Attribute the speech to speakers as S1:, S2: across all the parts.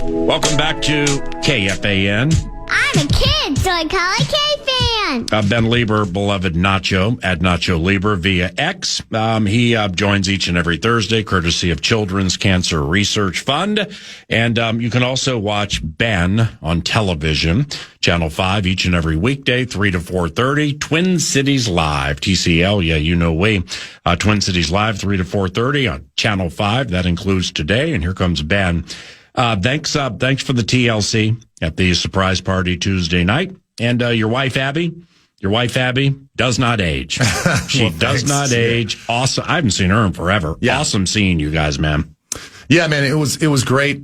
S1: Welcome back to KFAN.
S2: I'm a kid, so I call it KFAN.
S1: Ben Leber, beloved Nacho, at Nacho Leber via X. He joins each and every Thursday, courtesy of Children's Cancer Research Fund. And you can also watch Ben on television, Channel 5, each and every weekday, 3 to 4:30. Twin Cities Live, TCL, yeah, you know we. Twin Cities Live, 3 to 4:30 on Channel 5. That includes today. And here comes Ben. Thanks for the TLC at the surprise party Tuesday night. And your wife, Abby does not age. She does not age. Awesome. I haven't seen her in forever. Yeah. Awesome seeing you guys, man.
S3: Yeah, man, it was great.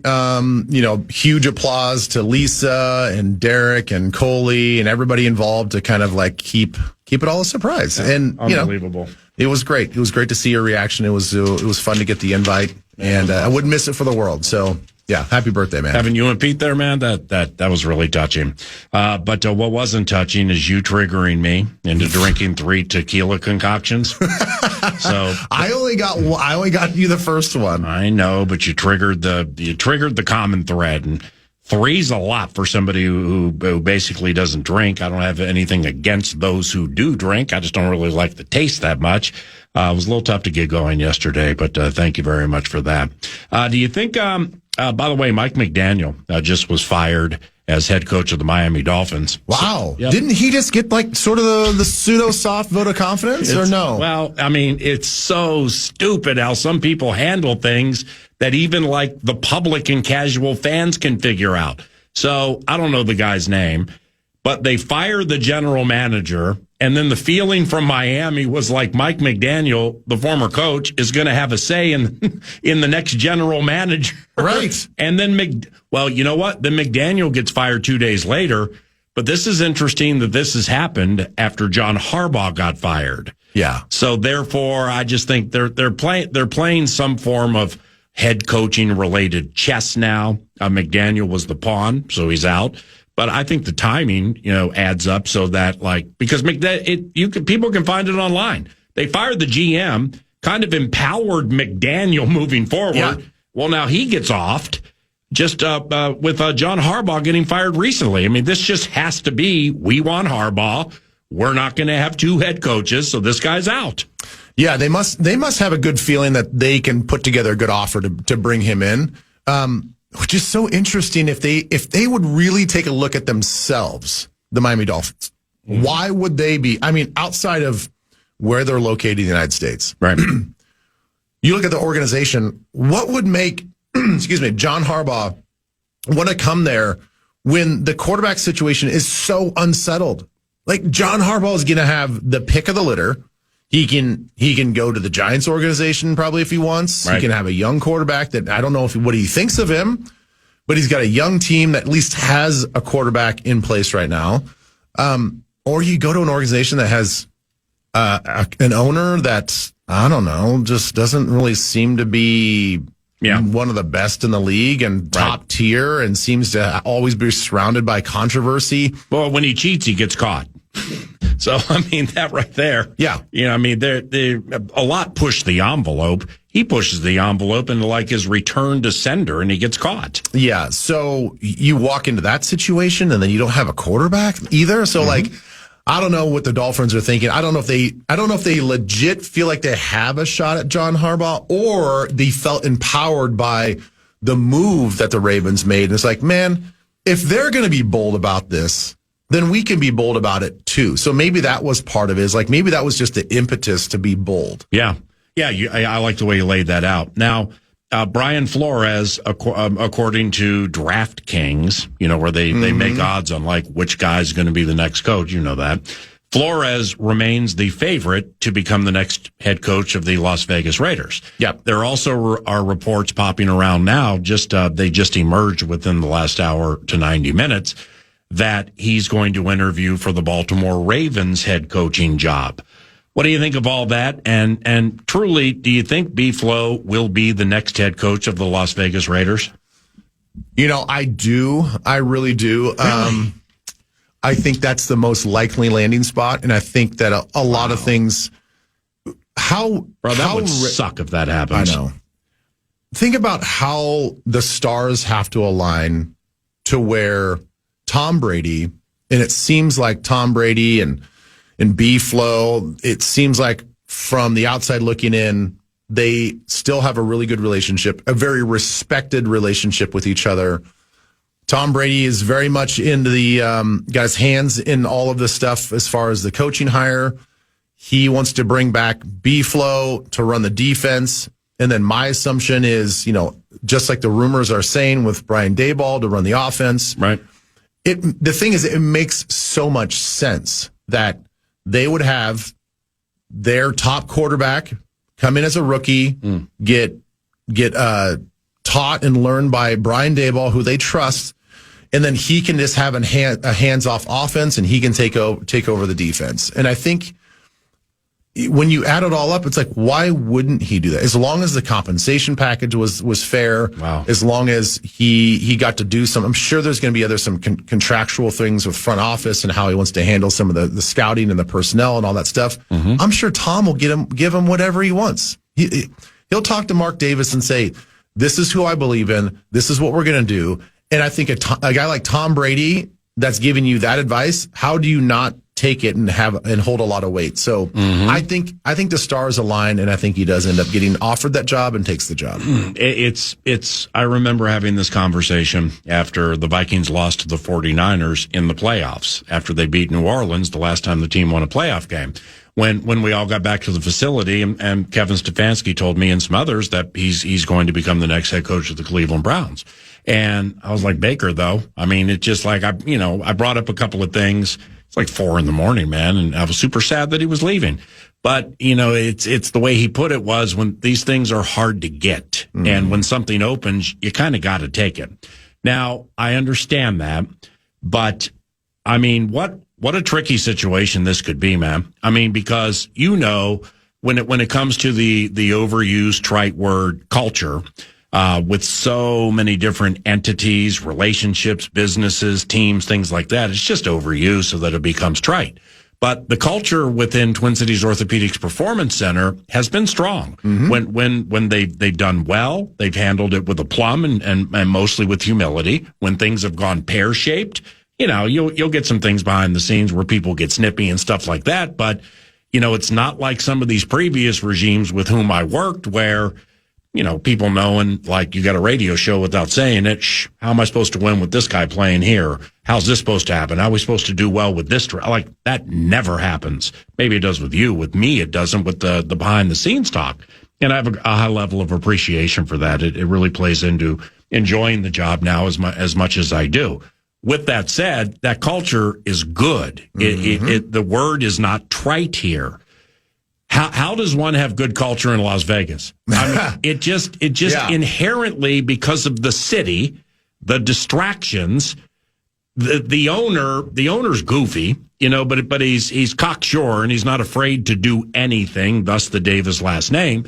S3: Huge applause to Lisa and Derek and Coley and everybody involved to kind of like keep it all a surprise. Yeah, and
S1: unbelievable.
S3: It was great. It was great to see your reaction. It was fun to get the invite, and I wouldn't miss it for the world. So. Yeah, happy birthday, man.
S1: Having you and Pete there, man, that was really touching. But what wasn't touching is you triggering me into drinking 3 tequila concoctions. So
S3: I only got you the first one.
S1: I know, but you triggered the common thread, and 3's a lot for somebody who basically doesn't drink. I don't have anything against those who do drink. I just don't really like the taste that much. It was a little tough to get going yesterday, but thank you very much for that. Do you think? By the way, Mike McDaniel just was fired as head coach of the Miami Dolphins.
S3: Wow.
S1: So, yep.
S3: Didn't he just get like sort of the pseudo-soft vote of confidence or no?
S1: Well, I mean, it's so stupid how some people handle things that even like the public and casual fans can figure out. So I don't know the guy's name, but they fired the general manager. And then the feeling from Miami was like Mike McDaniel, the former coach, is going to have a say in the next general manager.
S3: Right.
S1: And then, well, you know what? Then McDaniel gets fired 2 days later. But this is interesting that this has happened after John Harbaugh got fired.
S3: Yeah.
S1: So therefore, I just think they're playing some form of head coaching related chess now. McDaniel was the pawn, so he's out. But I think the timing, adds up so that because people can find it online. They fired the GM, kind of empowered McDaniel moving forward. Yeah. Well, now he gets offed just with John Harbaugh getting fired recently. I mean, this just has to be, we want Harbaugh. We're not going to have 2 head coaches, so this guy's out.
S3: Yeah, they must have a good feeling that they can put together a good offer to bring him in. Which is so interesting if they would really take a look at themselves, the Miami Dolphins. Mm-hmm. Why would they be? I mean, outside of where they're located in the United States.
S1: Right.
S3: You look at the organization, what would make, John Harbaugh want to come there when the quarterback situation is so unsettled? Like, John Harbaugh is going to have the pick of the litter. He can go to the Giants organization probably if he wants. Right. He can have a young quarterback that I don't know what he thinks of him, but he's got a young team that at least has a quarterback in place right now. Or you go to an organization that has an owner that, I don't know, just doesn't really seem to be one of the best in the league and top tier and seems to always be surrounded by controversy.
S1: Well, when he cheats, he gets caught. So, I mean, that right there.
S3: Yeah.
S1: I mean, a lot push the envelope. He pushes the envelope into like his return to sender and he gets caught.
S3: Yeah. So you walk into that situation and then you don't have a quarterback either. So I don't know what the Dolphins are thinking. I don't know if they legit feel like they have a shot at John Harbaugh or they felt empowered by the move that the Ravens made. And it's like, man, if they're going to be bold about this, then we can be bold about it too. So maybe that was part of it. Like maybe that was just the impetus to be bold.
S1: Yeah. Yeah. I like the way you laid that out. Now, Brian Flores, according to DraftKings, where they make odds on like which guy's going to be the next coach. You know that. Flores remains the favorite to become the next head coach of the Las Vegas Raiders.
S3: Yep.
S1: There also are reports popping around now. They just emerged within the last hour to 90 minutes. That he's going to interview for the Baltimore Ravens head coaching job. What do you think of all that? And truly, do you think B-Flow will be the next head coach of the Las Vegas Raiders?
S3: I do. I really do. Really? I think that's the most likely landing spot, and I think that a lot of things.
S1: That would suck if that happens.
S3: I know. think about how the stars have to align to where Tom Brady, and it seems like Tom Brady and B-Flow, it seems like from the outside looking in, they still have a really good relationship, a very respected relationship with each other. Tom Brady is very much into the got his hands in all of this stuff as far as the coaching hire. He wants to bring back B-Flow to run the defense. And then my assumption is, just like the rumors are saying with Brian Daboll to run the offense.
S1: Right.
S3: The thing is, it makes so much sense that they would have their top quarterback come in as a rookie, get taught and learned by Brian Daboll, who they trust, and then he can just have a hands-off offense, and he can take over the defense. And I think when you add it all up, it's like, why wouldn't he do that? As long as the compensation package was fair,
S1: wow.
S3: As long as he got to do some, I'm sure there's going to be some contractual things with front office and how he wants to handle some of the scouting and the personnel and all that stuff. Mm-hmm. I'm sure Tom will give him whatever he wants. He'll talk to Mark Davis and say, this is who I believe in. This is what we're going to do. And I think a guy like Tom Brady that's giving you that advice, how do you not take it and hold a lot of weight? So I think the stars align, and I think he does end up getting offered that job and takes the job.
S1: I remember having this conversation after the Vikings lost to the 49ers in the playoffs, after they beat New Orleans the last time the team won a playoff game. When we all got back to the facility, and Kevin Stefanski told me and some others that he's going to become the next head coach of the Cleveland Browns. And I was like, Baker, though. I mean, it's just like, I brought up a couple of things. It's like 4 a.m, man. And I was super sad that he was leaving. But, it's the way he put it was, when these things are hard to get. Mm-hmm. And when something opens, you kind of got to take it. Now, I understand that. But, I mean, what a tricky situation this could be, man. I mean, because, when it comes to the overused trite word culture, with so many different entities, relationships, businesses, teams, things like that, it's just overused so that it becomes trite. But the culture within Twin Cities Orthopedics Performance Center has been strong. Mm-hmm. When they've done well, they've handled it with aplomb and mostly with humility. When things have gone pear-shaped, you'll get some things behind the scenes where people get snippy and stuff like that. But, it's not like some of these previous regimes with whom I worked where, people knowing, like, you got a radio show without saying it. How am I supposed to win with this guy playing here? How's this supposed to happen? How are we supposed to do well with this? Like, that never happens. Maybe it does with you. With me, it doesn't with the behind the scenes talk. And I have a high level of appreciation for that. It really plays into enjoying the job now as much as I do. With that said, that culture is good. Mm-hmm. The word is not trite here. How does one have good culture in Las Vegas? I mean, it just yeah. Inherently, because of the city, the distractions, the owner's goofy, but he's cocksure and he's not afraid to do anything, thus the Davis last name.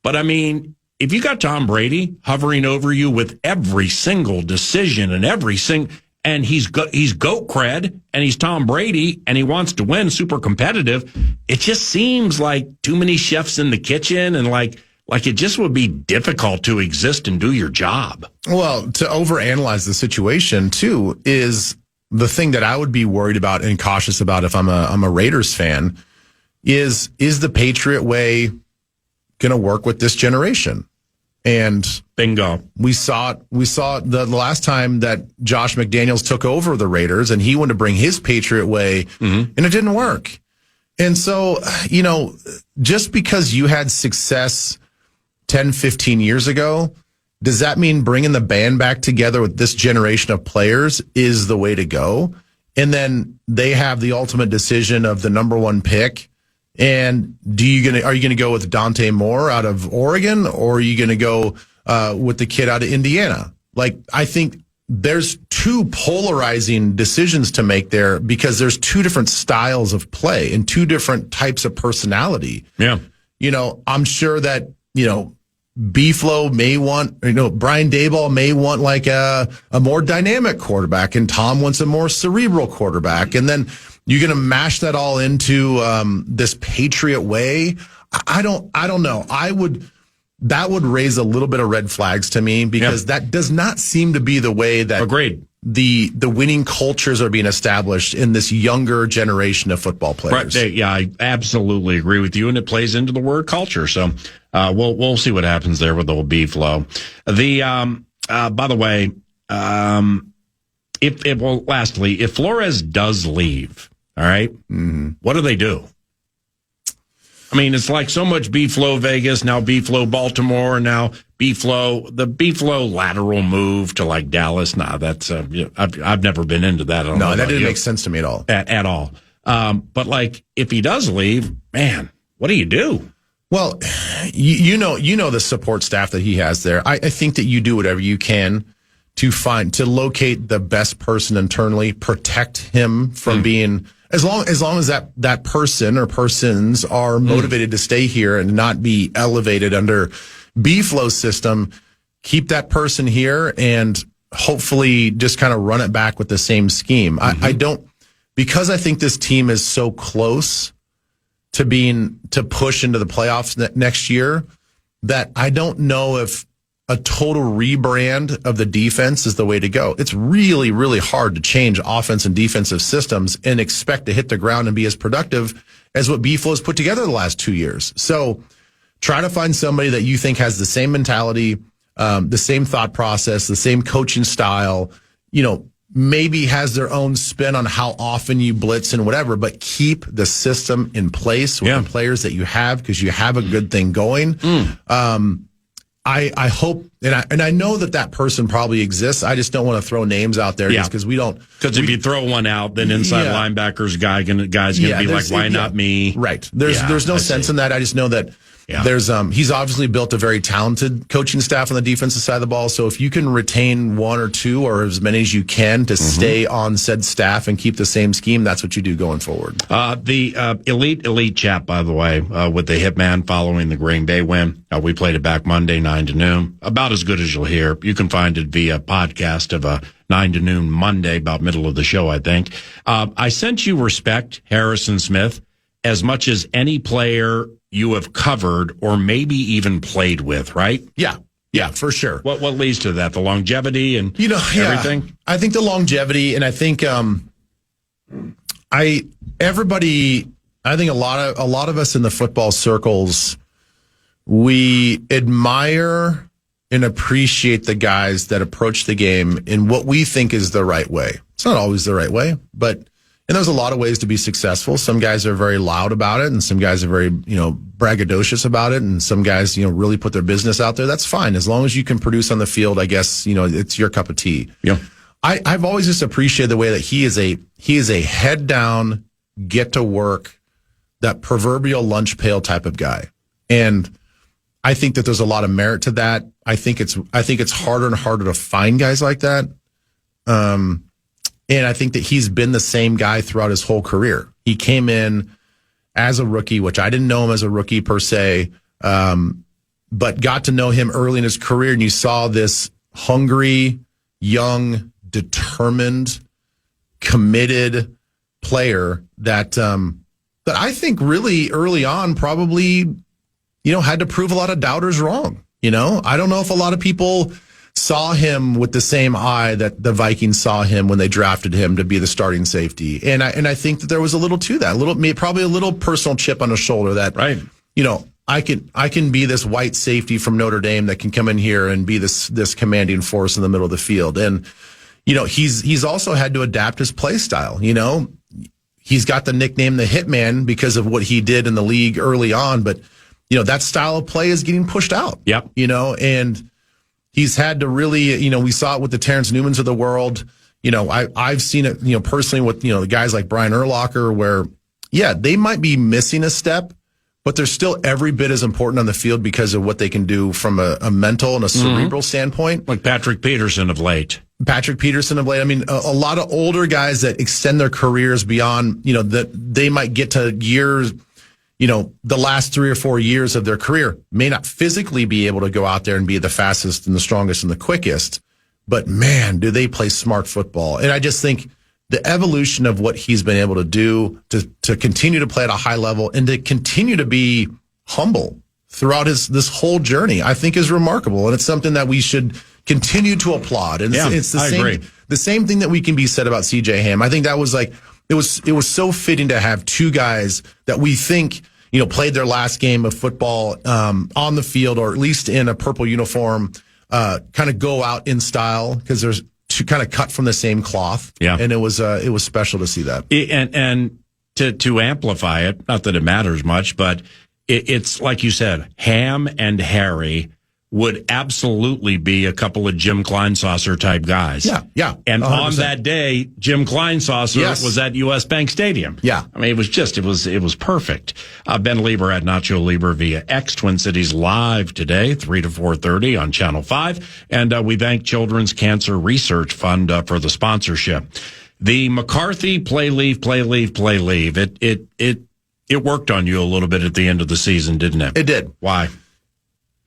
S1: But I mean, if you got Tom Brady hovering over you with every single decision and he's GOAT cred, and he's Tom Brady, and he wants to win, super competitive. It just seems like too many chefs in the kitchen, and like it just would be difficult to exist and do your job. Well,
S3: to overanalyze the situation too is the thing that I would be worried about and cautious about if I'm a Raiders fan is the Patriot way going to work with this generation? And
S1: bingo.
S3: We saw the last time that Josh McDaniels took over the Raiders, and he wanted to bring his Patriot way, and it didn't work. And so, just because you had success 10, 15 years ago, does that mean bringing the band back together with this generation of players is the way to go? And then they have the ultimate decision of the number one pick. And are you going to go with Dante Moore out of Oregon, or are you going to go with the kid out of Indiana? Like, I think there's two polarizing decisions to make there because there's two different styles of play and two different types of personality.
S1: Yeah.
S3: I'm sure that, B-Flow may want, Brian Daboll may want like a more dynamic quarterback, and Tom wants a more cerebral quarterback. And then you're going to mash that all into this Patriot way. I don't know. that would raise a little bit of red flags to me because that does not seem to be the way that
S1: agreed
S3: the winning cultures are being established in this younger generation of football players.
S1: Right. Yeah, I absolutely agree with you, and it plays into the word culture. So we'll see what happens there with the old B-Flow. By the way, lastly, if Flores does leave, all right, what do they do? I mean, it's like so much B-Flow Vegas, now B-Flow Baltimore, now the B-Flow lateral move to like Dallas. Nah, that's, I've never been into that.
S3: No, that didn't make sense to me at all.
S1: At all. But like, if he does leave, man, what do you do?
S3: Well, you know the support staff that he has there. I think that you do whatever you can to locate the best person internally, protect him from being, as long as that person or persons are motivated to stay here and not be elevated under B-Flow system, keep that person here and hopefully just kind of run it back with the same scheme. Because I think this team is so close to push into the playoffs next year, that I don't know if a total rebrand of the defense is the way to go. It's really, really hard to change offense and defensive systems and expect to hit the ground and be as productive as what B-Flow has put together the last 2 years. So try to find somebody that you think has the same mentality, the same thought process, the same coaching style, maybe has their own spin on how often you blitz and whatever, but keep the system in place with the players that you have, because you have a good thing going. I hope, and I know that person probably exists. I just don't want to throw names out there just because we don't.
S1: Because if you throw one out, then inside linebackers guy's gonna be like, why not me?
S3: Right. There's no sense in that. I just know that he's obviously built a very talented coaching staff on the defensive side of the ball. So if you can retain one or two or as many as you can to stay on said staff and keep the same scheme, that's what you do going forward.
S1: The elite chat, by the way, with the Hitman following the Green Bay win. We played it back Monday, 9 to noon. About as good as you'll hear. You can find it via podcast of 9 to noon Monday, about middle of the show, I think. I sent you respect, Harrison Smith, as much as any player you have covered or maybe even played with, right?
S3: Yeah, for sure.
S1: What leads to that? The longevity and everything?
S3: I think the longevity, and I think I think a lot of us in the football circles, we admire and appreciate the guys that approach the game in what we think is the right way. It's not always the right way, and there's a lot of ways to be successful. Some guys are very loud about it, and some guys are very, braggadocious about it, and some guys, really put their business out there. That's fine. As long as you can produce on the field, I guess, it's your cup of tea.
S1: Yeah.
S3: I've always just appreciated the way that he is a head down, get to work, that proverbial lunch pail type of guy. And I think that there's a lot of merit to that. I think it's harder and harder to find guys like that. And I think that he's been the same guy throughout his whole career. He came in as a rookie, which I didn't know him as a rookie per se, but got to know him early in his career. And you saw this hungry, young, determined, committed player that I think really early on probably, had to prove a lot of doubters wrong. I don't know if a lot of people saw him with the same eye that the Vikings saw him when they drafted him to be the starting safety. And I think that there was a little to that, probably a little personal chip on his shoulder that,
S1: right.
S3: I can be this white safety from Notre Dame that can come in here and be this commanding force in the middle of the field. And, he's also had to adapt his play style. He's got the nickname, the Hitman, because of what he did in the league early on. But, that style of play is getting pushed out.
S1: Yep.
S3: And he's had to really, we saw it with the Terrence Newmans of the world. I've seen it, personally with, the guys like Brian Urlacher where, they might be missing a step, but they're still every bit as important on the field because of what they can do from a mental and a cerebral standpoint.
S1: Like Patrick Peterson of late.
S3: I mean, a lot of older guys that extend their careers beyond, that they might get to years, the last 3 or 4 years of their career may not physically be able to go out there and be the fastest and the strongest and the quickest, but man, do they play smart football. And I just think the evolution of what he's been able to do to continue to play at a high level and to continue to be humble throughout this whole journey, I think is remarkable. And it's something that we should continue to applaud. And it's the same thing that we can be said about CJ Ham. I think that was like, it was so fitting to have two guys that we think, played their last game of football, on the field, or at least in a purple uniform, kind of go out in style, because there's two kind of cut from the same cloth. Yeah. And it was special to see that.
S1: And to amplify it, not that it matters much, but it's like you said, Ham and Harry would absolutely be a couple of Jim Kleinsasser type guys.
S3: Yeah.
S1: And 100%. On that day, Jim Kleinsasser was at US Bank Stadium.
S3: Yeah.
S1: I mean, it was perfect. Ben Leber at Nacho Libre via X Twin Cities live today, 3 to 4:30 on Channel 5. And we thank Children's Cancer Research Fund for the sponsorship. The McCarthy play leave. It worked on you a little bit at the end of the season, didn't it?
S3: It did.
S1: Why?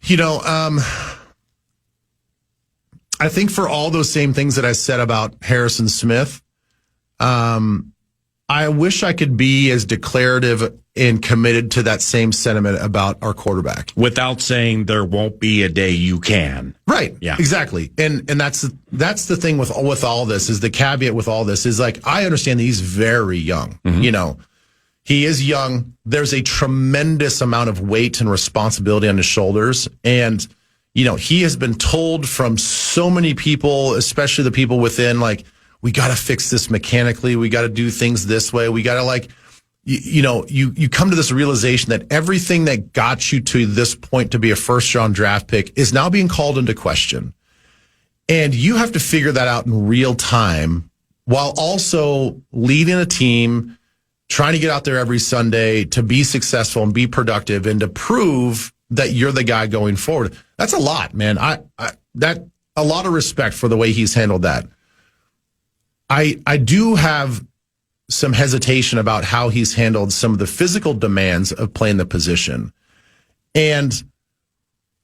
S3: I think for all those same things that I said about Harrison Smith, I wish I could be as declarative and committed to that same sentiment about our quarterback.
S1: Without saying there won't be a day you can.
S3: Right. Yeah. Exactly. And that's the thing with all this, is the caveat with all this is, like, I understand that he's very young. Mm-hmm. He is young. There's a tremendous amount of weight and responsibility on his shoulders. And, he has been told from so many people, especially the people within, like, we got to fix this mechanically. We got to do things this way. We got to, you come to this realization that everything that got you to this point to be a first round draft pick is now being called into question. And you have to figure that out in real time, while also leading a team, trying to get out there every Sunday to be successful and be productive and to prove that you're the guy going forward. That's a lot, man. That a lot of respect for the way he's handled that. I do have some hesitation about how he's handled some of the physical demands of playing the position. And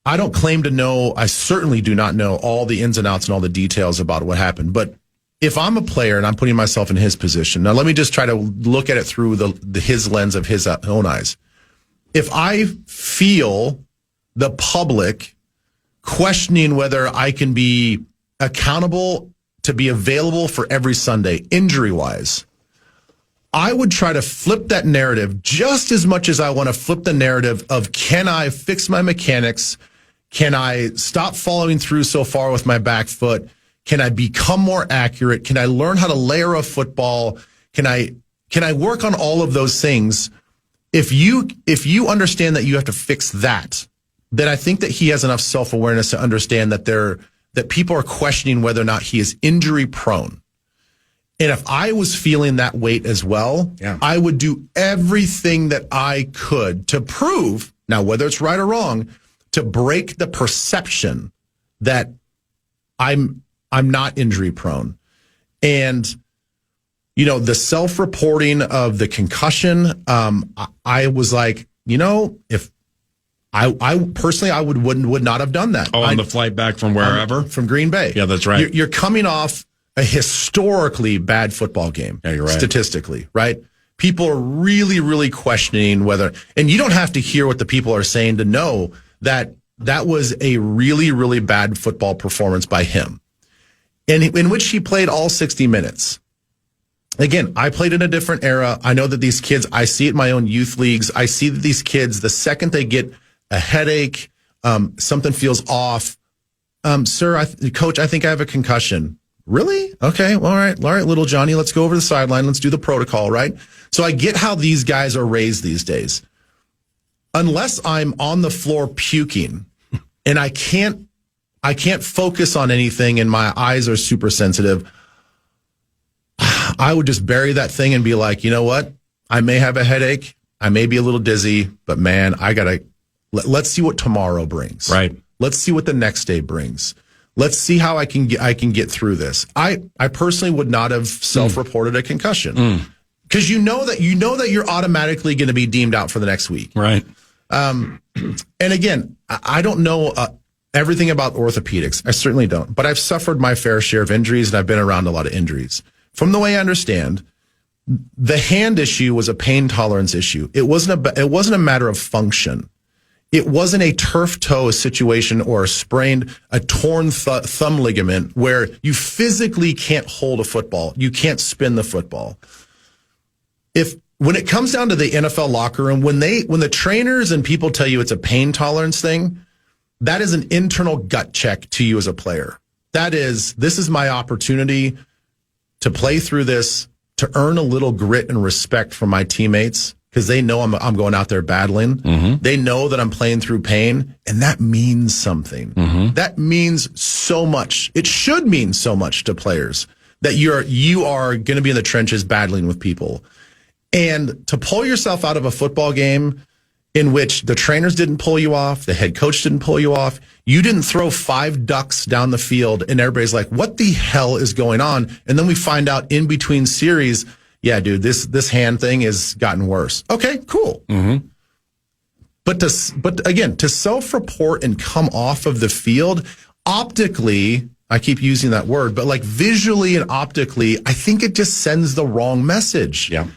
S3: I don't claim to know, I certainly do not know all the ins and outs and all the details about what happened, but if I'm a player and I'm putting myself in his position, now let me just try to look at it through his lens of his own eyes. If I feel the public questioning whether I can be accountable to be available for every Sunday, injury-wise, I would try to flip that narrative just as much as I want to flip the narrative of, can I fix my mechanics? Can I stop following through so far with my back foot? Can I become more accurate? Can I learn how to layer a football? Can I work on all of those things? If you understand that you have to fix that, then I think that he has enough self-awareness to understand that people are questioning whether or not he is injury prone. And if I was feeling that weight as well, I would do everything that I could to prove, now whether it's right or wrong, to break the perception that I'm not injury prone. And, the self-reporting of the concussion, I was like, if I personally, I would not have done that.
S1: Oh, on the flight back from wherever?
S3: From Green Bay.
S1: Yeah, that's right.
S3: You're coming off a historically bad football game.
S1: Yeah, you're right.
S3: Statistically, right? People are really, really questioning whether, and you don't have to hear what the people are saying to know that was a really, really bad football performance by him. And in which he played all 60 minutes. Again, I played in a different era. I know that these kids, I see it in my own youth leagues. I see that these kids, the second they get a headache, something feels off. Sir, coach, I think I have a concussion. Really? Okay. Well, all right, little Johnny, let's go over the sideline. Let's do the protocol, right? So I get how these guys are raised these days. Unless I'm on the floor puking and I can't focus on anything and my eyes are super sensitive, I would just bury that thing and be like, you know what? I may have a headache. I may be a little dizzy, but man, let's see what tomorrow brings.
S1: Right.
S3: Let's see what the next day brings. Let's see how I can get through this. I personally would not have self-reported a concussion because you know that you're automatically going to be deemed out for the next week.
S1: Right.
S3: And again, I don't know everything about orthopedics. I certainly don't, but I've suffered my fair share of injuries and I've been around a lot of injuries. From the way I understand, the hand issue was a pain tolerance issue. It wasn't a matter of function. it wasn't a turf toe situation or a torn thumb ligament where you physically can't hold a football. You can't spin the football. When it comes down to the NFL locker room, when the trainers and people tell you it's a pain tolerance thing, that is an internal gut check to you as a player. This is my opportunity to play through this, to earn a little grit and respect from my teammates, because they know I'm going out there battling. Mm-hmm. They know that I'm playing through pain, and that means something. Mm-hmm. That means so much. It should mean so much to players that you are going to be in the trenches battling with people. And to pull yourself out of a football game in which the trainers didn't pull you off, the head coach didn't pull you off, you didn't throw 5 ducks down the field, and everybody's like, what the hell is going on? And then we find out in between series, yeah, dude, this hand thing has gotten worse. Okay, cool. Mm-hmm. But again, to self-report and come off of the field, optically, I keep using that word, but like visually and optically, I think it just sends the wrong message.
S1: Yeah.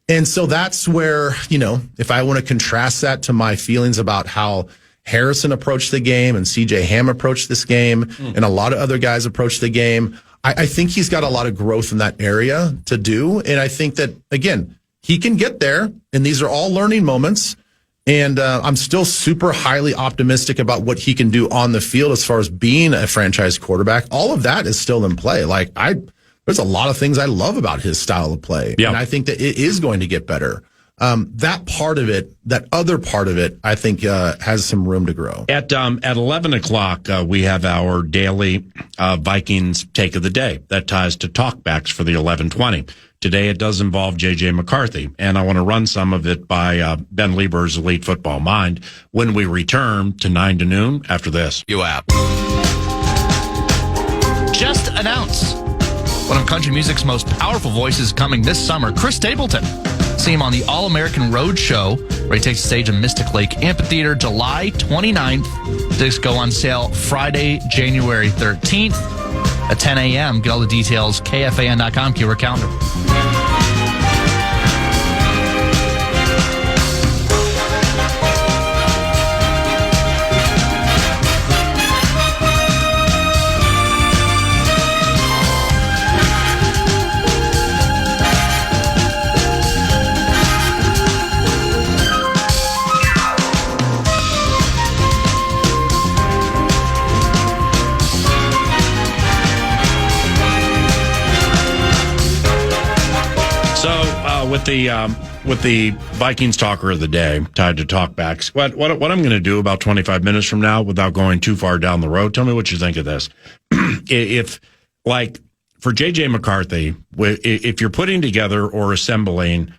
S3: And so that's where, if I want to contrast that to my feelings about how Harrison approached the game and CJ Ham approached this game and a lot of other guys approached the game, I think he's got a lot of growth in that area to do. And I think that, again, he can get there, and these are all learning moments. And I'm still super highly optimistic about what he can do on the field as far as being a franchise quarterback. All of that is still in play. There's a lot of things I love about his style of play. Yeah. And I think that it is going to get better. That part of it, that other part of it, I think has some room to grow.
S1: At 11 o'clock, we have our daily Vikings take of the day. That ties to talkbacks for the 11:20. Today it does involve J.J. McCarthy, and I want to run some of it by Ben Leber's Elite Football Mind when we return to 9 to noon after this.
S4: App. Just announce one of country music's most powerful voices coming this summer, Chris Stapleton. See him on the All-American Road Show, where he takes the stage in Mystic Lake Amphitheater July 29th. Tickets go on sale Friday, January 13th at 10 a.m. Get all the details, KFAN.com, keyword calendar.
S1: With the Vikings talker of the day tied to talkbacks, what I'm going to do about 25 minutes from now, without going too far down the road, tell me what you think of this. If, like, for J.J. McCarthy, if you're putting together or assembling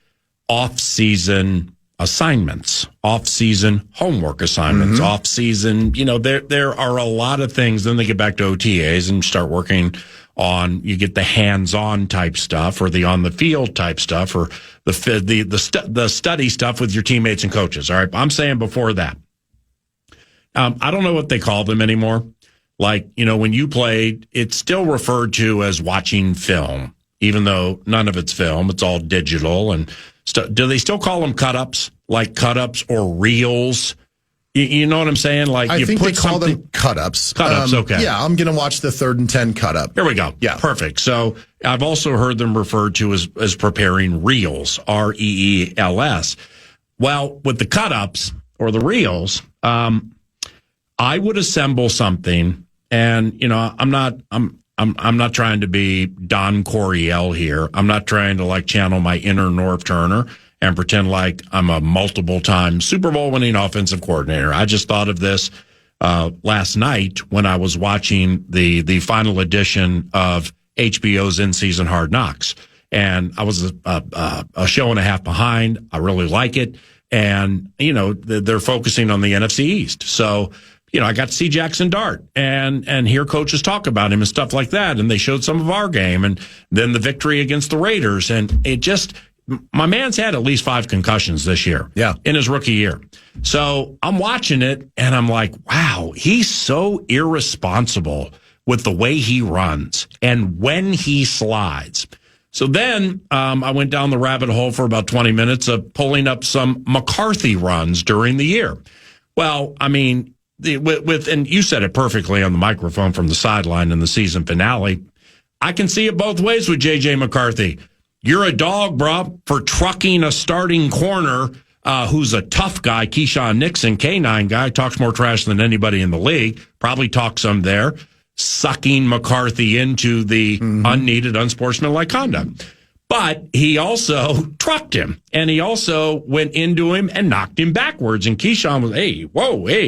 S1: off-season assignments, off-season homework assignments, off-season, there are a lot of things. Then they get back to OTAs and start working on, you get the hands-on type stuff or the on-the-field type stuff or the study stuff with your teammates and coaches. All right, I'm saying before that, I don't know what they call them anymore. Like, when you played, it's still referred to as watching film, even though none of it's film. It's all digital and stuff. Do they still call them cut-ups, like cut-ups or reels? You know what I'm saying? Like,
S3: I think they call them cut-ups.
S1: Cut-ups, okay.
S3: Yeah, I'm going to watch the 3rd and 10 cut-up.
S1: Here we go. Yeah. Perfect. So I've also heard them referred to as preparing reels, R-E-E-L-S. Well, with the cut-ups or the reels, I would assemble something, and I'm not trying to be Don Coryell here. I'm not trying to channel my inner Norv Turner and pretend like I'm a multiple-time Super Bowl winning offensive coordinator. I just thought of this last night when I was watching the final edition of HBO's In-Season Hard Knocks. And I was a show and a half behind. I really like it. And, they're focusing on the NFC East. So, I got to see Jackson Dart and hear coaches talk about him and stuff like that. And they showed some of our game and then the victory against the Raiders. And it just... My man's had at least 5 concussions this year.
S3: Yeah.
S1: In his rookie year. So I'm watching it and I'm like, wow, he's so irresponsible with the way he runs and when he slides. So then I went down the rabbit hole for about 20 minutes of pulling up some McCarthy runs during the year. Well, I mean, and you said it perfectly on the microphone from the sideline in the season finale. I can see it both ways with J.J. McCarthy. You're a dog, bro, for trucking a starting corner who's a tough guy, Keyshawn Nixon, K9 guy, talks more trash than anybody in the league, probably talks some there, sucking McCarthy into the unneeded, unsportsmanlike conduct. But he also trucked him, and he also went into him and knocked him backwards. And Keyshawn was, hey,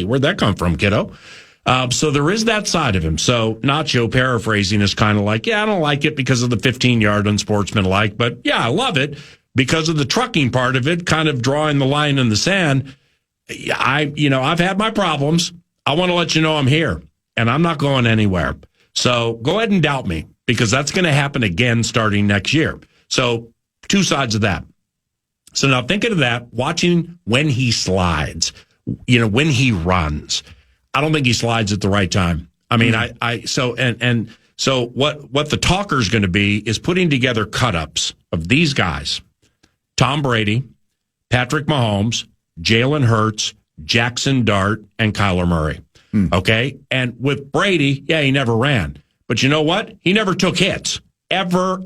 S1: where'd that come from, kiddo? So there is that side of him. So Nacho, paraphrasing, is kind of like, yeah, I don't like it because of the 15-yard unsportsmanlike, but yeah, I love it because of the trucking part of it, kind of drawing the line in the sand. I've had my problems. I want to let you know I'm here, and I'm not going anywhere. So go ahead and doubt me, because that's going to happen again starting next year. So two sides of that. So now thinking of that, watching when he slides, when he runs, I don't think he slides at the right time. I mean, so what the talker's going to be is putting together cut-ups of these guys: Tom Brady, Patrick Mahomes, Jalen Hurts, Jackson Dart, and Kyler Murray. Okay? And with Brady, yeah, he never ran. But you know what? He never took hits. Ever,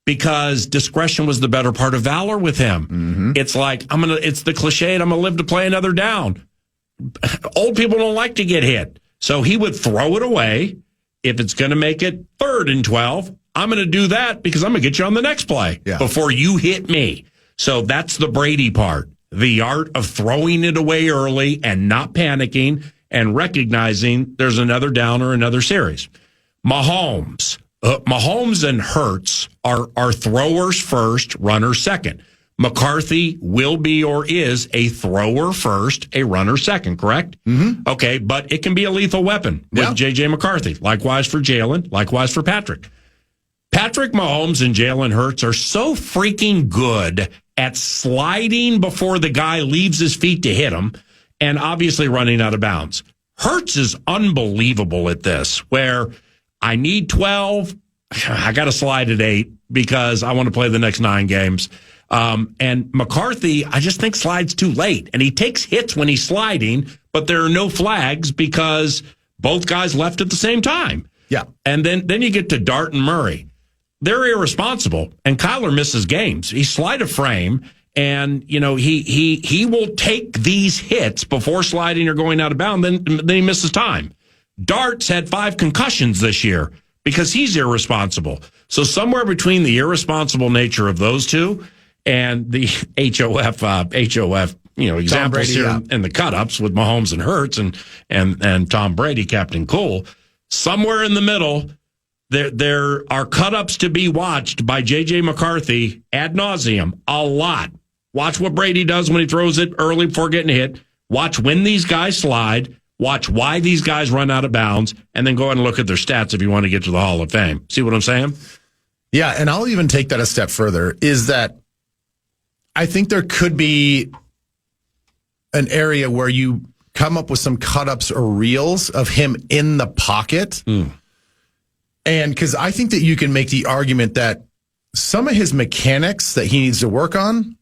S1: because discretion was the better part of valor with him. It's like, it's the cliche, and I'm going to live to play another down. Old people don't like to get hit. So he would throw it away. If it's going to make it 3rd and 12, I'm going to do that because I'm going to get you on the next play before you hit me. So that's the Brady part. The art of throwing it away early and not panicking and recognizing there's another down or another series. Mahomes and Hurts are throwers first, runners second. McCarthy will be or is a thrower first, a runner second, correct? Okay, but it can be a lethal weapon with J.J. McCarthy. Likewise for Jalen, likewise for Patrick. Patrick Mahomes and Jalen Hurts are so freaking good at sliding before the guy leaves his feet to hit him and obviously running out of bounds. Hurts is unbelievable at this, where I need 12. I got to slide at 8 because I want to play the next 9 games. And McCarthy, I just think slides too late, and he takes hits when he's sliding, but there are no flags because both guys left at the same time.
S3: Yeah.
S1: And then you get to Dart and Murray. They're irresponsible, and Kyler misses games. He slide a frame, and he will take these hits before sliding or going out of bounds. Then he misses time. Dart's had 5 concussions this year because he's irresponsible. So somewhere between the irresponsible nature of those two and the HOF, examples here in the cut-ups with Mahomes and Hurts and Tom Brady, Captain Cool, somewhere in the middle, there are cut-ups to be watched by J.J. McCarthy ad nauseum, a lot. Watch what Brady does when he throws it early before getting hit. Watch when these guys slide. Watch why these guys run out of bounds, and then go ahead and look at their stats if you want to get to the Hall of Fame. See what I'm saying?
S3: Yeah, and I'll even take that a step further, is that I think there could be an area where you come up with some cut-ups or reels of him in the pocket. And because I think that you can make the argument that some of his mechanics that he needs to work on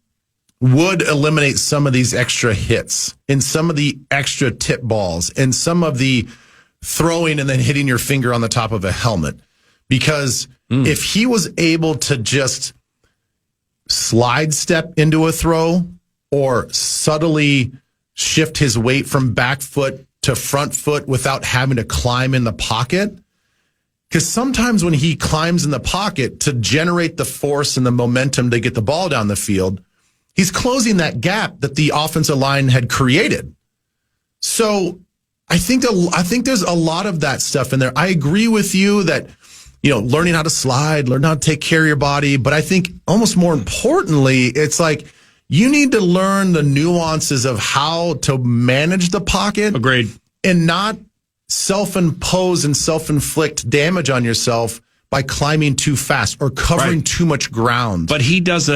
S3: would eliminate some of these extra hits and some of the extra tip balls and some of the throwing and then hitting your finger on the top of a helmet. Because if he was able to just slide step into a throw or subtly shift his weight from back foot to front foot without having to climb in the pocket, because sometimes when he climbs in the pocket to generate the force and the momentum to get the ball down the field, he's closing that gap that the offensive line had created. So I think there's a lot of that stuff in there. I agree with you that, learning how to slide, learn how to take care of your body. But I think almost more importantly, it's like you need to learn the nuances of how to manage the pocket.
S1: Agreed.
S3: And not self-impose and self-inflict damage on yourself by climbing too fast or covering too much ground.
S1: But he has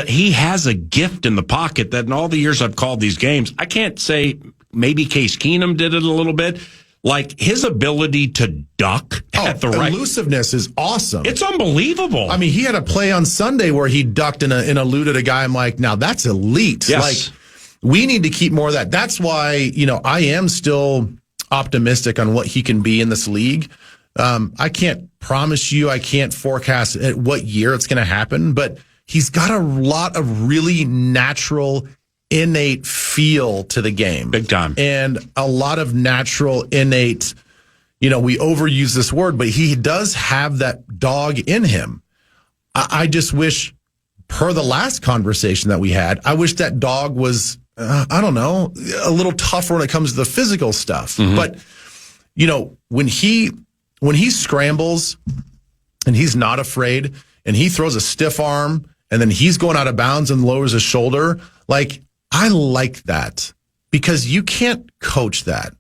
S1: a gift in the pocket that in all the years I've called these games, I can't say maybe Case Keenum did it a little bit. Like his ability to duck at the right
S3: elusiveness is awesome.
S1: It's unbelievable.
S3: I mean, he had a play on Sunday where he ducked and eluded a guy. I'm like, now that's elite.
S1: Yes.
S3: we need to keep more of that. That's why, I am still optimistic on what he can be in this league. I can't promise you, I can't forecast at what year it's going to happen, but he's got a lot of really natural, innate feel to the game.
S1: Big time.
S3: And a lot of natural, innate, we overuse this word, but he does have that dog in him. I just wish, per the last conversation that we had, I wish that dog was, I don't know, a little tougher when it comes to the physical stuff. Mm-hmm. But, when he scrambles and he's not afraid and he throws a stiff arm and then he's going out of bounds and lowers his shoulder, I like that because you can't coach that.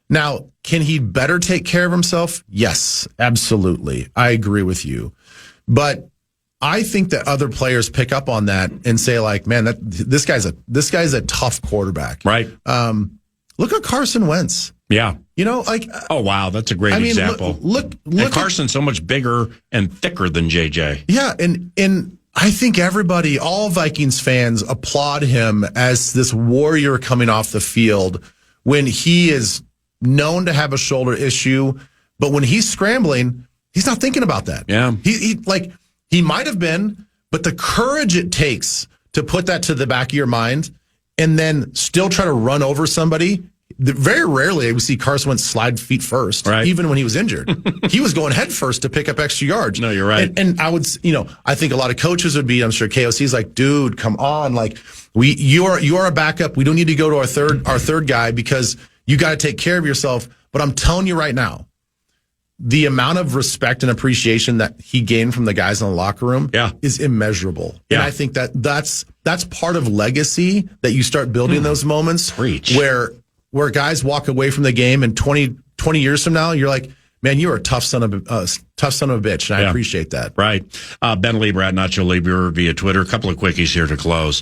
S3: Now, can he better take care of himself? Yes, absolutely. I agree with you. But I think that other players pick up on that and say, man, this guy's a tough quarterback.
S1: Right.
S3: Look at Carson Wentz.
S1: Yeah.
S3: Oh,
S1: wow. That's a great example.
S3: Look
S1: and Carson's so much bigger and thicker than JJ.
S3: Yeah. And I think all Vikings fans applaud him as this warrior coming off the field when he is known to have a shoulder issue. But when he's scrambling, he's not thinking about that.
S1: Yeah.
S3: He might have been, but the courage it takes to put that to the back of your mind and then still try to run over somebody. Very rarely we see Carson Wentz slide feet first,
S1: right. Even
S3: when he was injured. He was going head first to pick up extra yards.
S1: No, you're right.
S3: And I would, I think a lot of coaches would be, I'm sure KOC's like, dude, come on. You are a backup. We don't need to go to our third guy because you got to take care of yourself. But I'm telling you right now, the amount of respect and appreciation that he gained from the guys in the locker room is immeasurable.
S1: Yeah.
S3: And I think that's part of legacy that you start building those moments.
S1: Preach.
S3: Where guys walk away from the game and 20 years from now, you're like, man, you are a tough son of a bitch, and I appreciate that.
S1: Right. Ben Leber at Nacho Leber via Twitter. A couple of quickies here to close.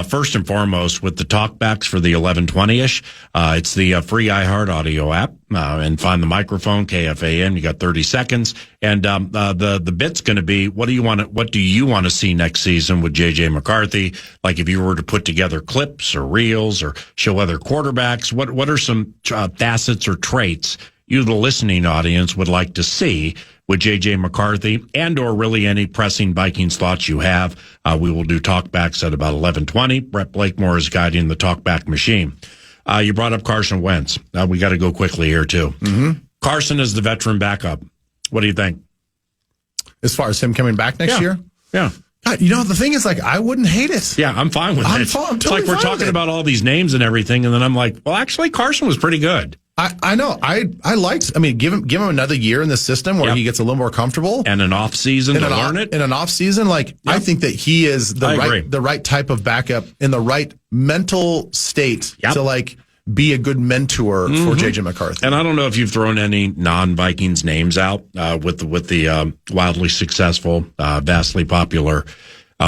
S1: First and foremost, with the talkbacks for the 1120-ish, it's the free iHeart audio app, and find the microphone, KFAN. You got 30 seconds. And the bit's going to be, what do you want to see next season with J.J. McCarthy? Like if you were to put together clips or reels or show other quarterbacks, what are some facets or traits you, the listening audience, would like to see with J.J. McCarthy, and or really any pressing Vikings thoughts you have? We will do talkbacks at about 11:20. Brett Blakemore is guiding the talkback machine. You brought up Carson Wentz. We got to go quickly here, too. Mm-hmm. Carson is the veteran backup. What do you think?
S3: As far as him coming back next year?
S1: Yeah.
S3: God, the thing is, I wouldn't hate it.
S1: Yeah, I'm fine with it.
S3: I'm
S1: it's
S3: totally
S1: we're talking about all these names and everything, and then I'm like, well, actually, Carson was pretty good.
S3: I know. I liked. Give him another year in the system where he gets a little more comfortable
S1: and an off season to learn it.
S3: In an off season, I think that he is the right type of backup in the right mental state to be a good mentor for JJ McCarthy.
S1: And I don't know if you've thrown any non-Vikings names out with the wildly successful, vastly popular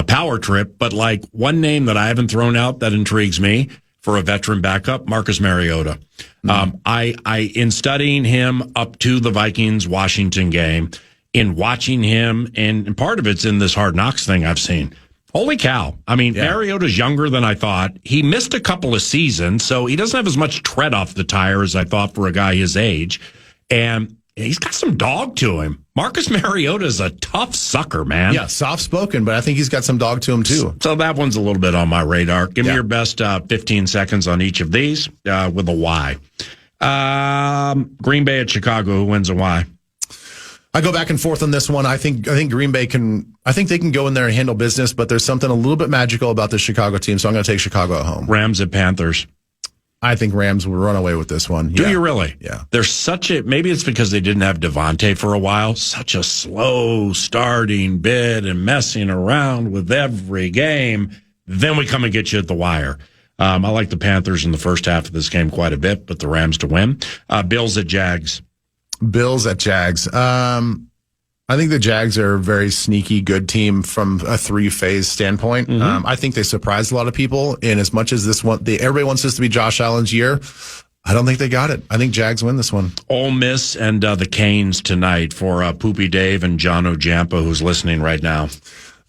S1: Power Trip, but one name that I haven't thrown out that intrigues me for a veteran backup, Marcus Mariota. I in studying him up to the Vikings-Washington game, in watching him, and part of it's in this Hard Knocks thing I've seen. Holy cow. Mariota's younger than I thought. He missed a couple of seasons, so he doesn't have as much tread off the tire as I thought for a guy his age. And he's got some dog to him. Marcus Mariota is a tough sucker, man.
S3: Yeah, soft-spoken, but I think he's got some dog to him, too.
S1: So that one's a little bit on my radar. Give me your best 15 seconds on each of these with a why. Green Bay at Chicago, who wins a why?
S3: I go back and forth on this one. I think Green Bay they can go in there and handle business, but there's something a little bit magical about the Chicago team, so I'm going to take Chicago at home.
S1: Rams at Panthers.
S3: I think Rams will run away with this one.
S1: Do you really?
S3: Yeah.
S1: There's maybe it's because they didn't have Devontae for a while, such a slow starting bid and messing around with every game. Then we come and get you at the wire. I like the Panthers in the first half of this game quite a bit, but the Rams to win. Bills at Jags.
S3: Bills at Jags. I think the Jags are a very sneaky, good team from a three-phase standpoint. Mm-hmm. I think they surprised a lot of people. And as much as everybody wants this to be Josh Allen's year, I don't think they got it. I think Jags win this one.
S1: Ole Miss and the Canes tonight for Poopy Dave and John Ojampa, who's listening right now.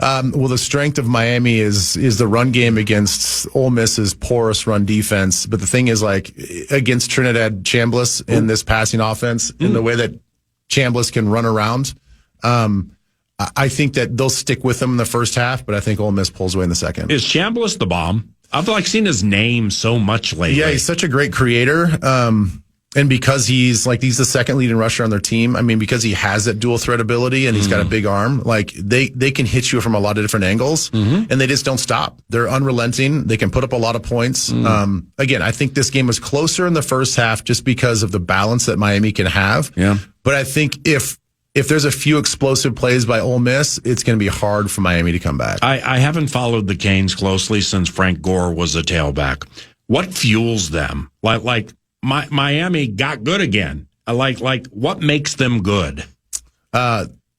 S3: Well, the strength of Miami is the run game against Ole Miss's porous run defense. But the thing is, like, against Trinidad Chambliss in this passing offense, in the way that Chambliss can run around, I think that they'll stick with him in the first half, but I think Ole Miss pulls away in the second.
S1: Is Chambliss the bomb? I've seen his name so much lately.
S3: Yeah, he's such a great creator. And because he's the second leading rusher on their team, I mean, because he has that dual threat ability and he's got a big arm, like they can hit you from a lot of different angles and they just don't stop. They're unrelenting. They can put up a lot of points. Again, I think this game was closer in the first half just because of the balance that Miami can have.
S1: Yeah.
S3: But I think if there's a few explosive plays by Ole Miss, it's going to be hard for Miami to come back.
S1: I haven't followed the Canes closely since Frank Gore was a tailback. What fuels them? Miami got good again. What makes them good?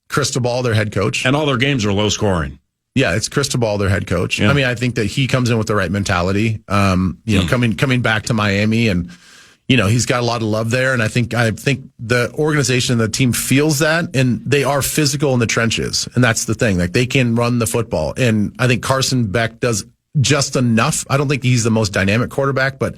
S3: Cristobal, their head coach.
S1: And all their games are low scoring.
S3: Yeah, it's Cristobal, their head coach.
S1: Yeah.
S3: I mean, I think that he comes in with the right mentality. Coming back to Miami, and he's got a lot of love there. And I think the organization, the team feels that, and they are physical in the trenches. And that's the thing. Like, they can run the football. And I think Carson Beck does just enough. I don't think he's the most dynamic quarterback, but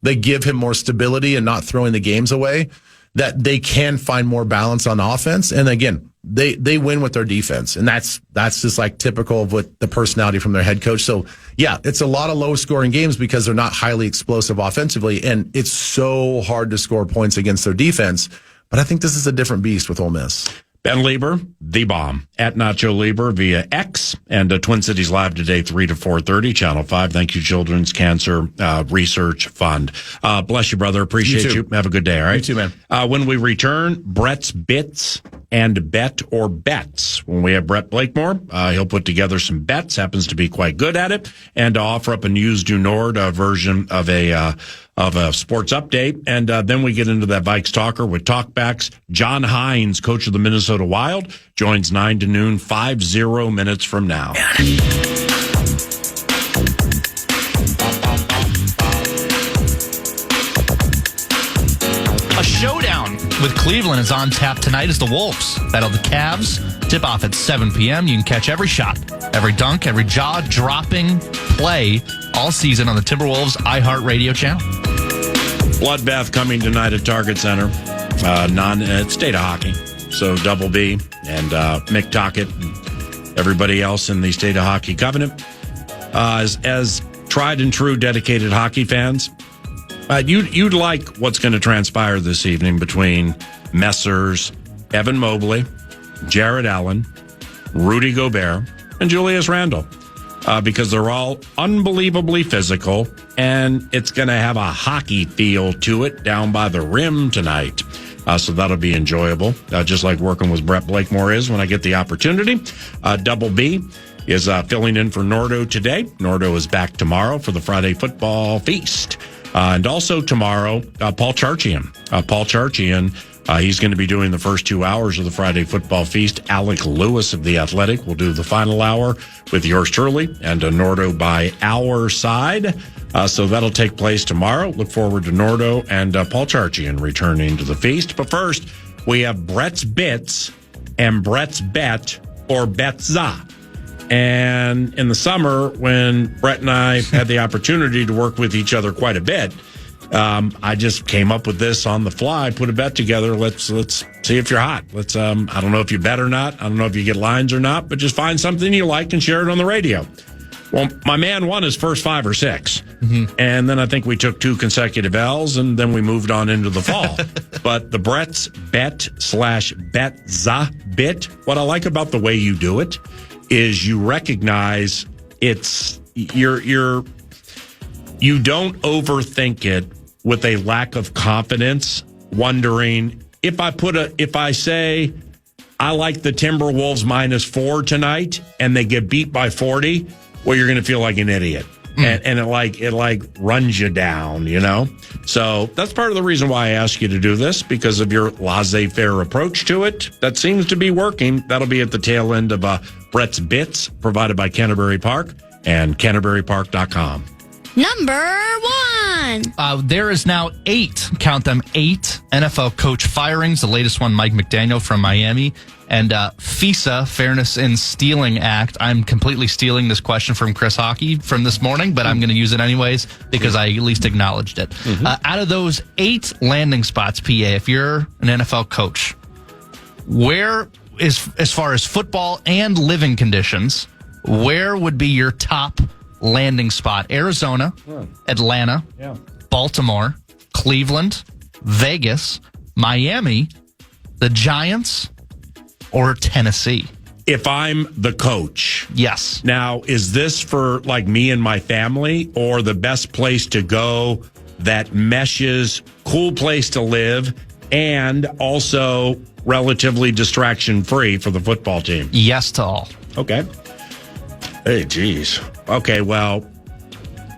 S3: they give him more stability and not throwing the games away, that they can find more balance on offense. And again, they win with their defense. And that's just like typical of what the personality from their head coach. So yeah, it's a lot of low scoring games because they're not highly explosive offensively. And it's so hard to score points against their defense. But I think this is a different beast with Ole Miss.
S1: Ben Leber, the bomb, at Nacho Leber via X, and Twin Cities Live today, 3 to 4:30, Channel 5. Thank you, Children's Cancer Research Fund. Bless you, brother. Appreciate you. Have a good day, all right?
S3: You too, man.
S1: When we return, Brett's Bits and Bet or Bets. When we have Brett Blakemore, he'll put together some bets, happens to be quite good at it, and offer up a News du Nord version of a sports update. And then we get into that Vikes Talker with talkbacks. John Hines, coach of the Minnesota Wild, joins 9 to noon, 50 minutes from now.
S4: A showdown with Cleveland is on tap tonight as the Wolves battle the Cavs. Tip off at 7 p.m. You can catch every shot, every dunk, every jaw-dropping play all season on the Timberwolves iHeartRadio channel.
S1: Bloodbath coming tonight at Target Center. State of hockey. So Double B and Mick Tocchet and everybody else in the State of Hockey Covenant. As tried and true dedicated hockey fans, you'd like what's going to transpire this evening between Messrs. Evan Mobley, Jared Allen, Rudy Gobert, and Julius Randle. Because they're all unbelievably physical, and it's going to have a hockey feel to it down by the rim tonight. So that'll be enjoyable, just like working with Brett Blakemore is when I get the opportunity. Double B is filling in for Nordo today. Nordo is back tomorrow for the Friday football feast. And also tomorrow, Paul Charchian. He's going to be doing the first 2 hours of the Friday football feast. Alec Lewis of The Athletic will do the final hour with yours truly and Nordo by our side. So that'll take place tomorrow. Look forward to Nordo and Paul Charchian returning to the feast. But first, we have Brett's Bits and Brett's Bet or Betza. And in the summer, when Brett and I had the opportunity to work with each other quite a bit, I just came up with this on the fly, put a bet together. Let's see if you're hot. I don't know if you bet or not. I don't know if you get lines or not, but just find something you like and share it on the radio. Well, my man won his first 5 or 6. Mm-hmm. And then I think we took 2 consecutive L's and then we moved on into the fall. But the Brett's Bet/Betza bit, what I like about the way you do it is you recognize you don't overthink it with a lack of confidence, wondering if I say I like the Timberwolves -4 tonight and they get beat by 40, well, you're going to feel like an idiot. And it runs you down, So that's part of the reason why I ask you to do this, because of your laissez-faire approach to it. That seems to be working. That'll be at the tail end of Brett's Bits, provided by Canterbury Park and CanterburyPark.com.
S2: Number 1.
S4: There is now 8, count them, 8 NFL coach firings. The latest one, Mike McDaniel from Miami. And FISA, Fairness in Stealing Act. I'm completely stealing this question from Chris Hockey from this morning, but I'm going to use it anyways because I at least acknowledged it. Out of those 8 landing spots, PA, if you're an NFL coach, where is, as far as football and living conditions, where would be your top landing spot? Arizona, Atlanta, Baltimore, Cleveland, Vegas, Miami, the Giants, or Tennessee?
S1: If I'm the coach.
S4: Yes.
S1: Now, is this for like me and my family, or the best place to go that meshes cool place to live and also relatively distraction free for the football team?
S4: Yes to all.
S1: Okay. Hey, geez. Okay, well,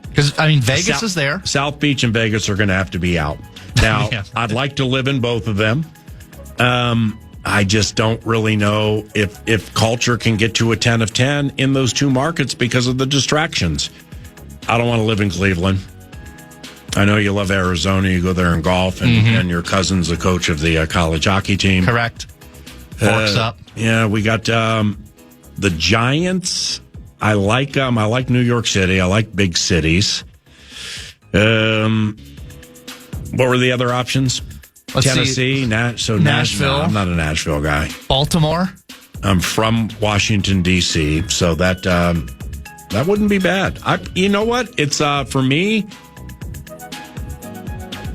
S4: because I mean, Vegas is there.
S1: South Beach and Vegas are going to have to be out. Now,
S4: Yeah.
S1: I'd like to live in both of them. I just don't really know if culture can get to a 10 of 10 in those two markets because of the distractions. I don't want to live in Cleveland. I know you love Arizona. You go there and golf, and your cousin's the coach of the college hockey team.
S4: Correct. Forks up.
S1: Yeah, we got the Giants. I like New York City. I like big cities. What were the other options?
S4: Let's
S1: Tennessee,
S4: see.
S1: Nashville.
S4: Nashville.
S1: I'm not a Nashville guy.
S4: Baltimore.
S1: I'm from Washington, D.C., so that wouldn't be bad. You know what? It's for me,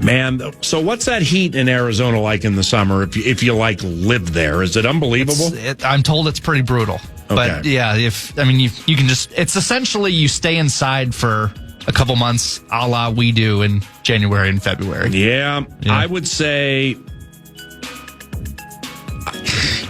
S1: man. So what's that heat in Arizona like in the summer? If you like live there, is it unbelievable?
S4: I'm told it's pretty brutal. But
S1: Okay.
S4: yeah, you can just, it's essentially you stay inside for a couple months, a la we do in January and February.
S1: Yeah, I would say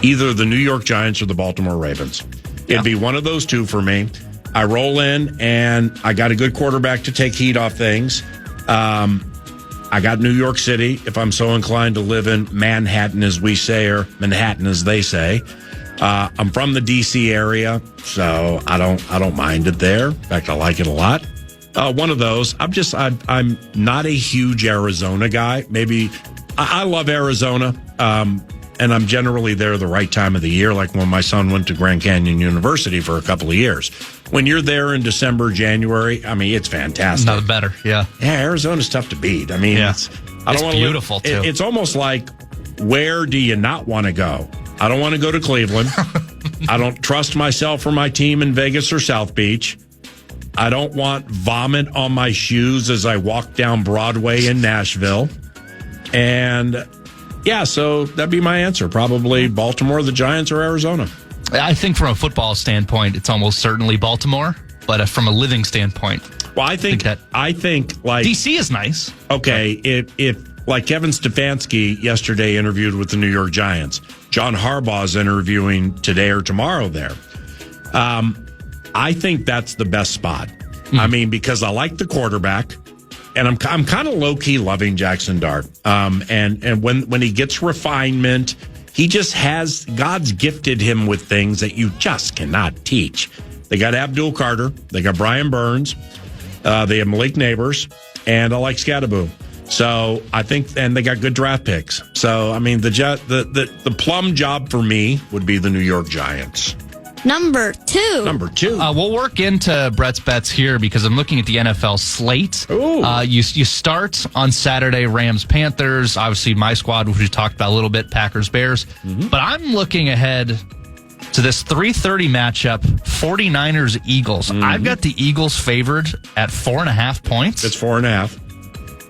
S1: either the New York Giants or the Baltimore Ravens. It'd be one of those two for me. I roll in, and I got a good quarterback to take heat off things. I got New York City, if I'm so inclined to live in Manhattan, as we say, or Manhattan, as they say. I'm from the D.C. area, so I don't mind it there. In fact, I like it a lot. One of those. I'm not a huge Arizona guy. Maybe I love Arizona, and I'm generally there the right time of the year, like when my son went to Grand Canyon University for a couple of years. When you're there in December, January, I mean, it's fantastic.
S4: Nothing better, yeah.
S1: Yeah, Arizona's tough to beat. I mean,
S4: It's beautiful, too.
S1: It's almost like, where do you not want to go? I don't want to go to Cleveland. I don't trust myself or my team in Vegas or South Beach. I don't want vomit on my shoes as I walk down Broadway in Nashville. And yeah, so that'd be my answer. Probably Baltimore, the Giants, or Arizona.
S4: I think from a football standpoint, it's almost certainly Baltimore. But from a living standpoint,
S1: Well, I think like
S4: DC is nice.
S1: Okay, if like Kevin Stefanski yesterday interviewed with the New York Giants, John Harbaugh's interviewing today or tomorrow there. I think that's the best spot. I mean, because I like the quarterback, and I'm kind of low key loving Jackson Dart. And when he gets refinement, he just has, God's gifted him with things that you just cannot teach. They got Abdul Carter, they got Brian Burns, they have Malik Neighbors, and I like Scattaboo. So I think, and they got good draft picks. So I mean, the plum job for me would be the New York Giants.
S2: Number 2.
S1: Number 2.
S4: We'll work into Brett's bets here because I'm looking at the NFL slate.
S1: Ooh.
S4: You start on Saturday, Rams, Panthers. Obviously, my squad, which we talked about a little bit, Packers, Bears. But I'm looking ahead to this 3:30 matchup, 49ers, Eagles. I've got the Eagles favored at 4.5 points.
S1: It's 4.5.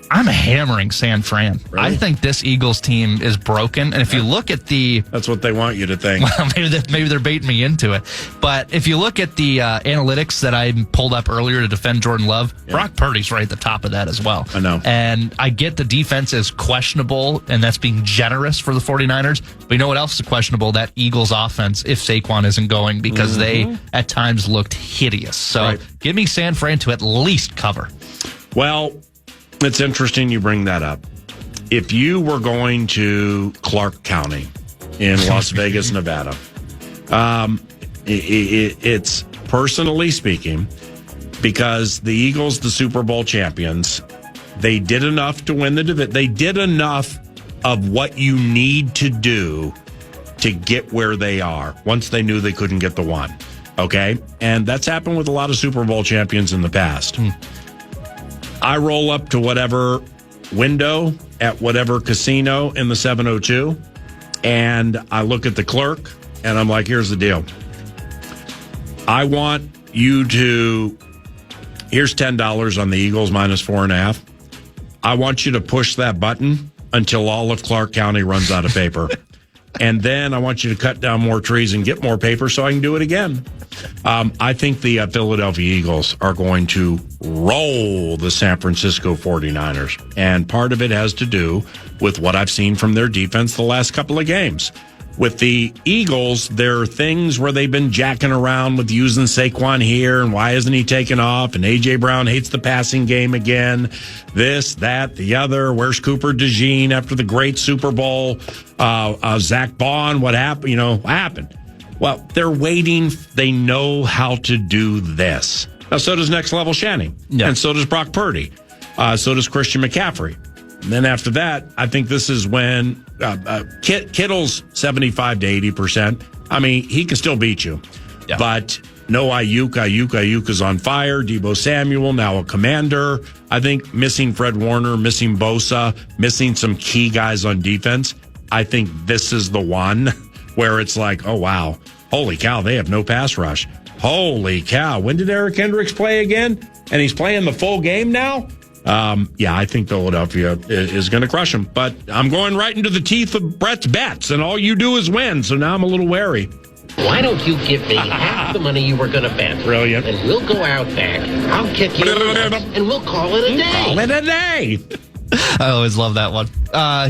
S4: I'm hammering San Fran.
S1: Really?
S4: I think this Eagles team is broken. And if you look at the...
S1: That's what they want you to think.
S4: Well, maybe they're baiting me into it. But if you look at the analytics that I pulled up earlier to defend Jordan Love, Brock Purdy's right at the top of that as well.
S1: I know.
S4: And I get the defense is questionable, and that's being generous for the 49ers. But you know what else is questionable? That Eagles offense, if Saquon isn't going, because they at times looked hideous. So give me San Fran to at least cover.
S1: Well, it's interesting you bring that up. If you were going to Clark County in Las Vegas, Nevada, it's personally speaking, because the Eagles, the Super Bowl champions, they did enough to win the division. They did enough of what you need to do to get where they are once they knew they couldn't get the one. Okay? And that's happened with a lot of Super Bowl champions in the past. I roll up to whatever window at whatever casino in the 702, and I look at the clerk, and I'm like, here's the deal. I want you to, here's $10 on the Eagles minus 4.5. I want you to push that button until all of Clark County runs out of paper. And then I want you to cut down more trees and get more paper so I can do it again. I think the Philadelphia Eagles are going to roll the San Francisco 49ers. And part of it has to do with what I've seen from their defense the last couple of games. With the Eagles, there are things where they've been jacking around with using Saquon here, and why isn't he taking off? And A.J. Brown hates the passing game again. This, that, the other. Where's Cooper DeJean after the great Super Bowl? Zach Bond, what happened? What happened? Well, they're waiting. They know how to do this. Now, so does Next Level Channing. Yeah. And so does Brock Purdy. So does Christian McCaffrey. And then after that, I think this is when Kittle's 75 to 80%. I mean, he can still beat you. Yeah. But no Ayuk. Ayuk is on fire. Deebo Samuel, now a commander. I think missing Fred Warner, missing Bosa, missing some key guys on defense. I think this is the one where it's like, oh, wow. Holy cow, they have no pass rush. Holy cow. When did Eric Hendricks play again? And he's playing the full game now? I think Philadelphia is going to crush them. But I'm going right into the teeth of Brett's bets, and all you do is win. So now I'm a little wary.
S5: Why don't you give me half the money you were going to bet?
S1: Brilliant.
S5: And we'll go out back. I'll kick you and we'll call it a day.
S1: Call it a day.
S4: I always love that one.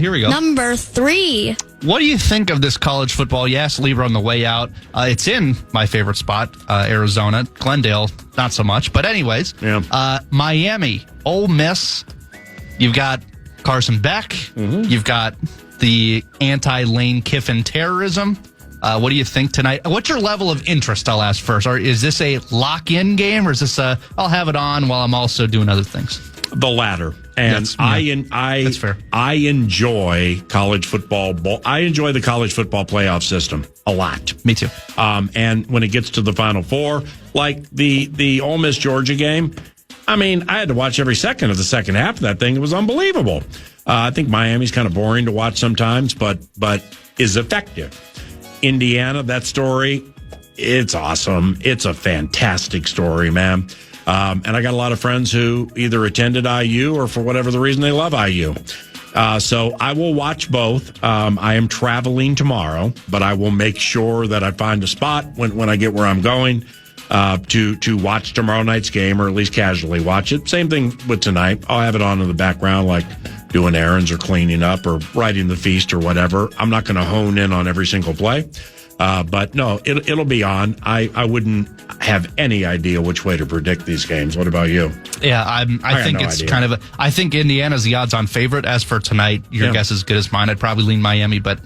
S4: Here we go.
S2: Number 3.
S4: What do you think of this college football? Yes, Leber on the way out. It's in my favorite spot, Arizona. Glendale, not so much. But anyways, Miami, Ole Miss. You've got Carson Beck. Mm-hmm. You've got the anti-Lane Kiffin terrorism. What do you think tonight? What's your level of interest, I'll ask first? Or is this a lock-in game, or is this I'll have it on while I'm also doing other things?
S1: The latter. And
S4: that's fair.
S1: I enjoy college football. I enjoy the college football playoff system a lot.
S4: Me too.
S1: And when it gets to the Final Four, like the Ole Miss Georgia game, I mean, I had to watch every second of the second half of that thing. It was unbelievable. I think Miami's kind of boring to watch sometimes, but is effective. Indiana, that story, it's awesome. It's a fantastic story, man. And I got a lot of friends who either attended IU or for whatever the reason they love IU. So I will watch both. I am traveling tomorrow, but I will make sure that I find a spot when I get where I'm going to watch tomorrow night's game, or at least casually watch it. Same thing with tonight. I'll have it on in the background, like doing errands or cleaning up or writing the feast or whatever. I'm not going to hone in on every single play. But no, it'll be on. I wouldn't have any idea which way to predict these games. What about you?
S4: Yeah, I think it's idea. Kind of I think Indiana's the odds-on favorite. As for tonight, your guess is as good as mine. I'd probably lean Miami, but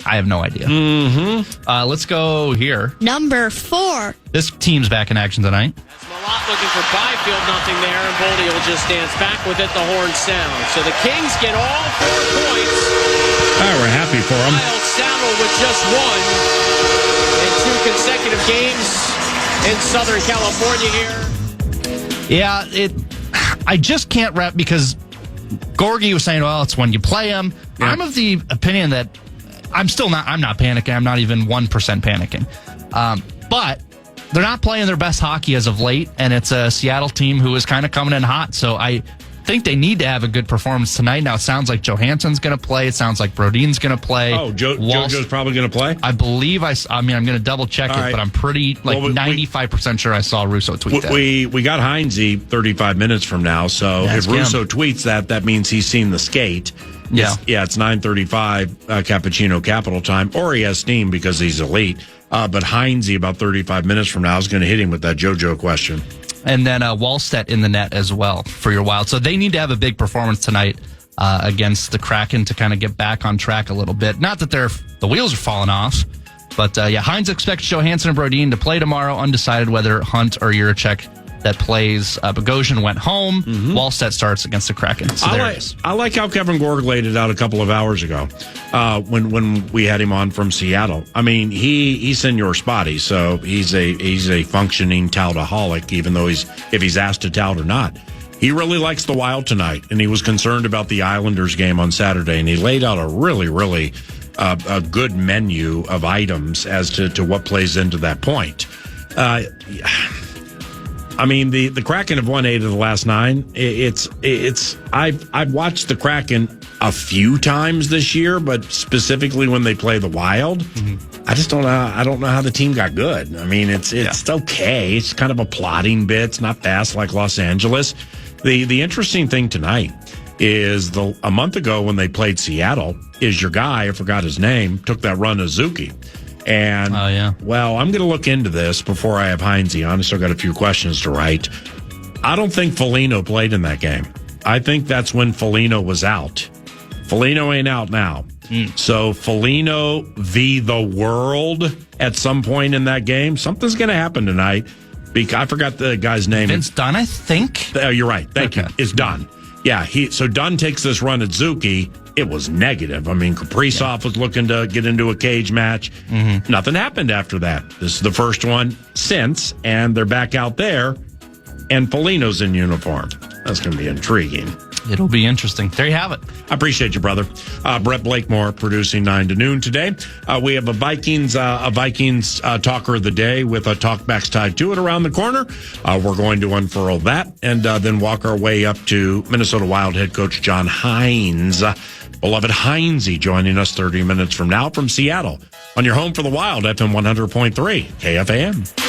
S4: I have no idea.
S1: Mm-hmm.
S4: Let's go here.
S2: Number 4.
S4: This team's back in action tonight.
S6: Malott looking for Byfield, nothing there, and Boldy will just dance back with it. The horn sounds. So the Kings get all 4 points.
S1: All right, we're happy for them.
S6: Miles Sandel with just 1 in 2 consecutive games in Southern California here.
S4: Yeah, I just can't wrap, because Gorgie was saying, well, it's when you play them. Yeah. I'm of the opinion that I'm not panicking. I'm not even 1% panicking. But they're not playing their best hockey as of late, and it's a Seattle team who is kind of coming in hot. So I think they need to have a good performance tonight. Now, it sounds like Johansson's going to play. It sounds like Brodeen's going to play.
S1: Oh, JoJo's probably going to play?
S4: I believe I mean, I'm going to double check it, but I'm pretty, 95% sure I saw Russo tweet that.
S1: We got Heinze 35 minutes from now, so if Russo tweets that means he's seen the skate.
S4: Yeah.
S1: It's 9:35 Cappuccino Capital Time, or he has steam because he's elite. But Heinze, about 35 minutes from now, is going to hit him with that JoJo question.
S4: And then Wallstedt in the net as well for your Wild. So they need to have a big performance tonight against the Kraken to kind of get back on track a little bit. Not that the wheels are falling off, but Heinze expects Johansson and Brodeen to play tomorrow. Undecided whether Hunt or Juracek that plays. Bogosian went home. Wallstedt starts against the Kraken. So
S1: I like how Kevin Gorg laid it out a couple of hours ago when we had him on from Seattle. I mean, he's Senor Spotty, so he's a functioning toutaholic, even though if he's asked to tout or not. He really likes the Wild tonight, and he was concerned about the Islanders game on Saturday, and he laid out a really a good menu of items as to what plays into that point. I mean, the Kraken have won 8 of the last 9. I've watched the Kraken a few times this year, but specifically when they play the Wild, I just don't know. I don't know how the team got good. I mean, it's okay. It's kind of a plodding bit. It's not fast like Los Angeles. The interesting thing tonight is a month ago when they played Seattle, is your guy, I forgot his name, took that run to Zuki. And, well, I'm going to look into this before I have Heinze on. I still got a few questions to write. I don't think Foligno played in that game. I think that's when Foligno was out. Foligno ain't out now. So Foligno v. the world at some point in that game. Something's going to happen tonight. I forgot the guy's name.
S4: Vince Dunn, I think.
S1: Oh, you're right. Thank you. It's Dunn. Yeah, so Dunn takes this run at Zuki. It was negative. I mean, Kaprizov was looking to get into a cage match. Nothing happened after that. This is the first one since, and they're back out there, and Foligno's in uniform. That's going to be intriguing.
S4: It'll be interesting. There you have it.
S1: I appreciate you, brother. Brett Blakemore producing 9 to noon today. We have a Vikings talker of the day with a talkbacks tied to it around the corner. We're going to unfurl that and then walk our way up to Minnesota Wild head coach John Hines. Beloved Heinze joining us 30 minutes from now from Seattle on your home for the Wild, FM 100.3 KFAN.